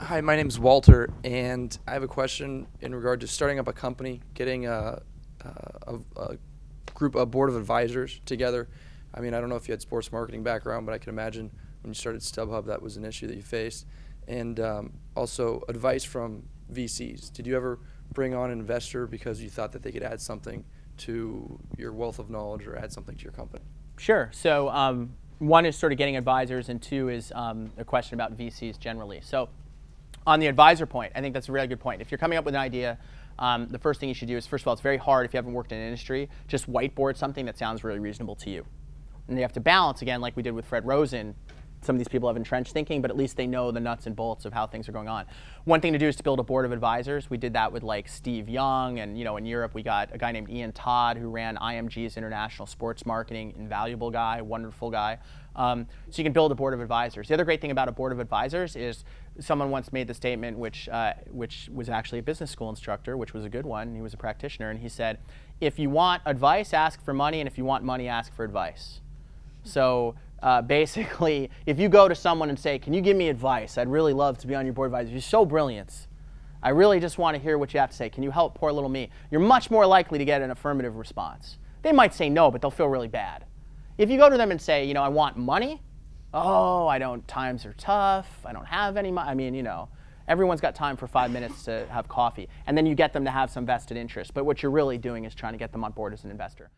Hi, my name's Walter, and I have a question in regard to starting up a company, getting a board of advisors together. I mean, I don't know if you had sports marketing background, but I can imagine when you started Stubhub that was an issue that you faced. And also advice from VCs. Did you ever bring on an investor because you thought that they could add something to your wealth of knowledge or add something to your company? Sure. So one is sort of getting advisors, and two is a question about VCs generally. So on the advisor point, I think that's a really good point. If you're coming up with an idea, the first thing you should do is, first of all, it's very hard if you haven't worked in an industry, just whiteboard something that sounds really reasonable to you. And you have to balance, again, like we did with Fred Rosen. Some of these people have entrenched thinking, but at least they know the nuts and bolts of how things are going on. One thing to do is to build a board of advisors. We did that with like Steve Young, and in Europe we got a guy named Ian Todd who ran IMG's international sports marketing. Invaluable guy, wonderful guy. So you can build a board of advisors. The other great thing about a board of advisors is someone once made the statement, which was actually a business school instructor, which was a good one. He was a practitioner, and he said, if you want advice, ask for money, and if you want money, ask for advice. So basically, if you go to someone and say, can you give me advice? I'd really love to be on your board of advisors. You're so brilliant. I really just want to hear what you have to say. Can you help poor little me? You're much more likely to get an affirmative response. They might say no, but they'll feel really bad. If you go to them and say, I want money. Oh, times are tough. I don't have any money. I mean, everyone's got time for 5 minutes to have coffee. And then you get them to have some vested interest. But what you're really doing is trying to get them on board as an investor.